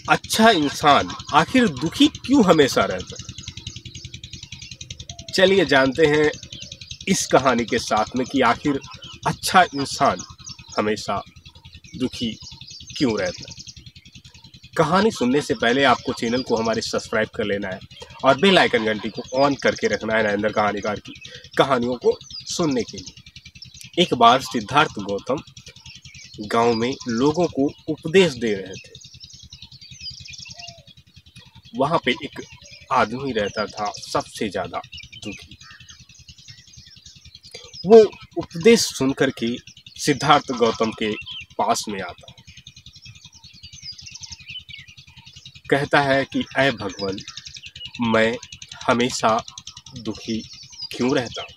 अच्छा इंसान आखिर दुखी क्यों हमेशा रहता है? चलिए जानते हैं इस कहानी के साथ में कि आखिर अच्छा इंसान हमेशा दुखी क्यों रहता है। कहानी सुनने से पहले आपको चैनल को हमारे सब्सक्राइब कर लेना है और बेल आइकन घंटी को ऑन करके रखना है नरेंद्र कहानीकार की कहानियों को सुनने के लिए। एक बार सिद्धार्थ गौतम गांव में लोगों को उपदेश दे रहे थे। वहां पे एक आदमी रहता था सबसे ज्यादा दुखी। वो उपदेश सुनकर के सिद्धार्थ गौतम के पास में आता है, कहता है कि ऐ भगवान, मैं हमेशा दुखी क्यों रहता हूँ,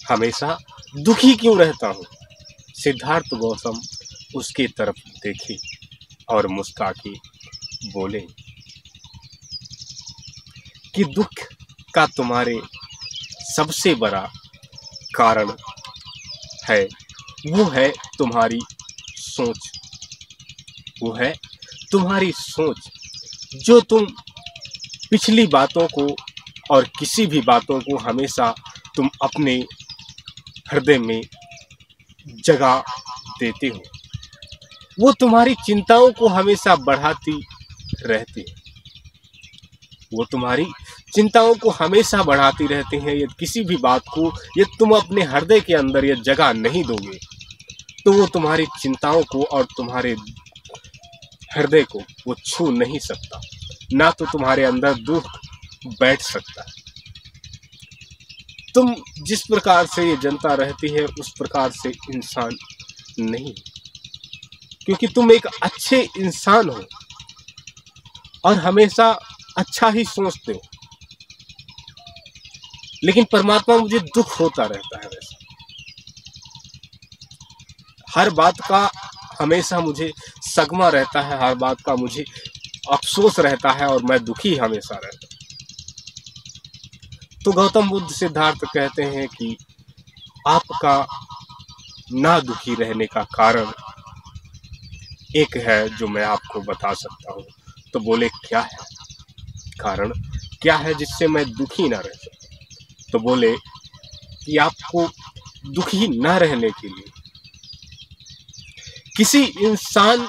हमेशा दुखी क्यों रहता हूँ। सिद्धार्थ गौतम उसके तरफ देखे और मुस्कुरा के बोले कि दुख का तुम्हारे सबसे बड़ा कारण है, वो है तुम्हारी सोच, वो है तुम्हारी सोच। जो तुम पिछली बातों को और किसी भी बातों को हमेशा तुम अपने हृदय में जगह देते हो, वो तुम्हारी चिंताओं को हमेशा बढ़ाती रहती है, वो तुम्हारी चिंताओं को हमेशा बढ़ाती रहती हैं। यदि किसी भी बात को यदि तुम अपने हृदय के अंदर ये जगह नहीं दोगे तो वो तुम्हारी चिंताओं को और तुम्हारे हृदय को वो छू नहीं सकता, ना तो तुम्हारे अंदर दुख बैठ सकता है। तुम जिस प्रकार से ये जनता रहती है उस प्रकार से इंसान नहीं, क्योंकि तुम एक अच्छे इंसान हो और हमेशा अच्छा ही सोचते हो, लेकिन परमात्मा मुझे दुख होता रहता है। वैसा हर बात का हमेशा मुझे सगमा रहता है, हर बात का मुझे अफसोस रहता है और मैं दुखी हमेशा रहता हूं। तो गौतम बुद्ध सिद्धार्थ कहते हैं कि आपका ना दुखी रहने का कारण एक है जो मैं आपको बता सकता हूँ। तो बोले क्या है कारण, क्या है जिससे मैं दुखी ना रह सकता? तो बोले कि आपको दुखी ना रहने के लिए किसी इंसान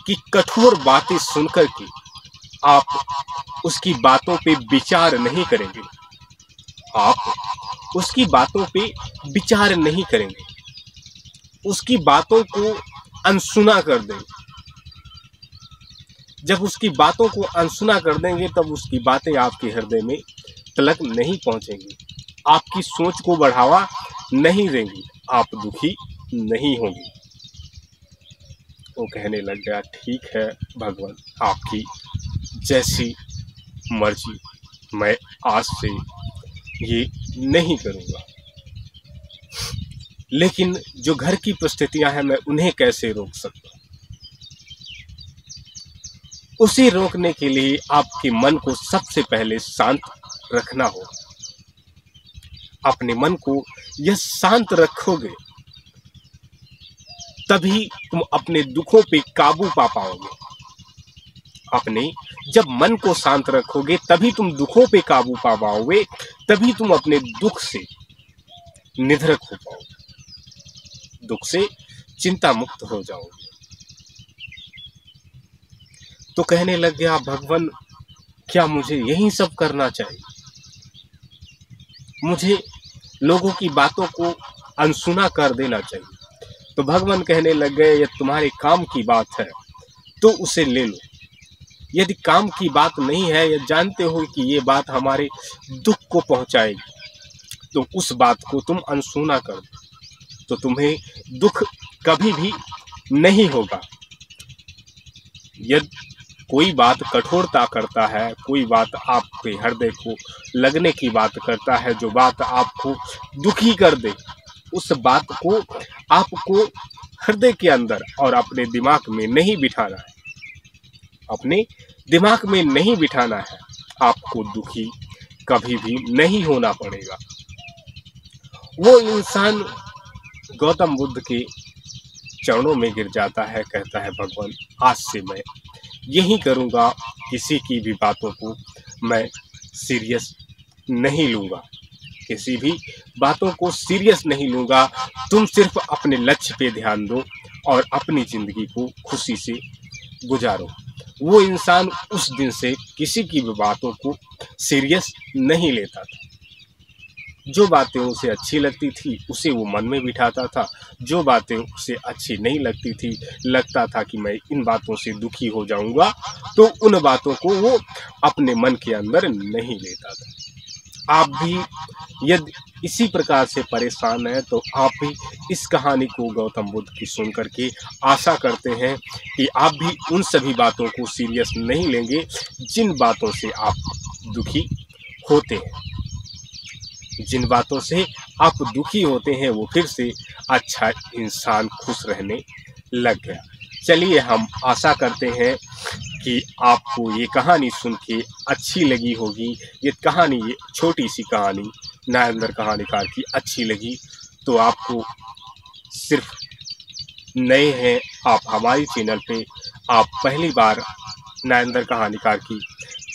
की कठोर बातें सुनकर के आप उसकी बातों पे विचार नहीं करेंगे, आप उसकी बातों पे विचार नहीं करेंगे, उसकी बातों को अनसुना कर देंगे। जब उसकी बातों को अनसुना कर देंगे तब उसकी बातें आपके हृदय में तलक नहीं पहुंचेंगी, आपकी सोच को बढ़ावा नहीं देंगी, आप दुखी नहीं होंगे। वो कहने लग गया, ठीक है भगवान, आपकी जैसी मर्जी, मैं आज से ये नहीं करूँगा। लेकिन जो घर की परिस्थितियां हैं मैं उन्हें कैसे रोक सकता हूँ? उसे रोकने के लिए आपके मन को सबसे पहले शांत रखना होगा। अपने मन को यह शांत रखोगे तभी तुम अपने दुखों पे काबू पा पाओगे। अपने जब मन को शांत रखोगे तभी तुम दुखों पे काबू पा पाओगे, तभी तुम अपने दुख से निधड़क हो पाओगे, दुख से चिंता मुक्त हो जाओगे। तो कहने लग गया, भगवान क्या मुझे यही सब करना चाहिए? मुझे लोगों की बातों को अनसुना कर देना चाहिए? तो भगवान कहने लग गए, यदि तुम्हारे काम की बात है तो उसे ले लो। यदि काम की बात नहीं है, या जानते हो कि ये बात हमारे दुख को पहुंचाएगी, तो उस बात को तुम अनसुना कर दो, तो तुम्हें दुख कभी भी नहीं होगा। यदि कोई बात कठोरता करता है, कोई बात आपके हृदय को लगने की बात करता है, जो बात आपको दुखी कर दे, उस बात को आपको हृदय के अंदर और अपने दिमाग में नहीं बिठाना है, अपने दिमाग में नहीं बिठाना है। आपको दुखी कभी भी नहीं होना पड़ेगा। वो इंसान गौतम बुद्ध के चरणों में गिर जाता है, कहता है भगवान आज से मैं यही करूँगा, किसी की भी बातों को मैं सीरियस नहीं लूँगा, किसी भी बातों को सीरियस नहीं लूँगा। तुम सिर्फ अपने लक्ष्य पे ध्यान दो और अपनी ज़िंदगी को खुशी से गुजारो। वो इंसान उस दिन से किसी की भी बातों को सीरियस नहीं लेता था। जो बातें उसे अच्छी लगती थी उसे वो मन में बिठाता था, जो बातें उसे अच्छी नहीं लगती थी, लगता था कि मैं इन बातों से दुखी हो जाऊंगा, तो उन बातों को वो अपने मन के अंदर नहीं लेता था। आप भी यदि इसी प्रकार से परेशान हैं तो आप भी इस कहानी को गौतम बुद्ध की सुन करके आशा करते हैं कि आप भी उन सभी बातों को सीरियस नहीं लेंगे जिन बातों से आप दुखी होते हैं। जिन बातों से आप दुखी होते हैं वो फिर से अच्छा इंसान खुश रहने लग गया। चलिए हम आशा करते हैं कि आपको ये कहानी सुन के अच्छी लगी होगी। ये कहानी, ये छोटी सी कहानी नरेंद्र कहानीकार की अच्छी लगी तो आपको, सिर्फ नए हैं आप हमारी चैनल पे, आप पहली बार नरेंद्र कहानीकार की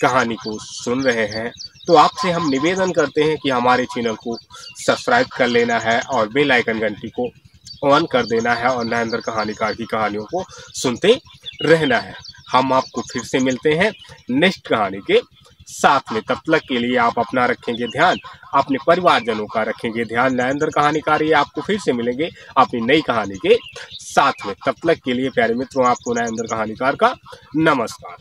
कहानी को सुन रहे हैं तो आपसे हम निवेदन करते हैं कि हमारे चैनल को सब्सक्राइब कर लेना है और बेल आइकन घंटी को ऑन कर देना है और नरेंद्र कहानीकार की कहानियों को सुनते रहना है। हम आपको फिर से मिलते हैं नेक्स्ट कहानी के साथ में। तब तक के लिए आप अपना रखेंगे ध्यान, अपने परिवारजनों का रखेंगे ध्यान। नरेंद्र कहानीकार ये आपको फिर से मिलेंगे अपनी नई कहानी के साथ में। तब तक के लिए प्यारे मित्रों, आपको नरेंद्र कहानीकार का नमस्कार।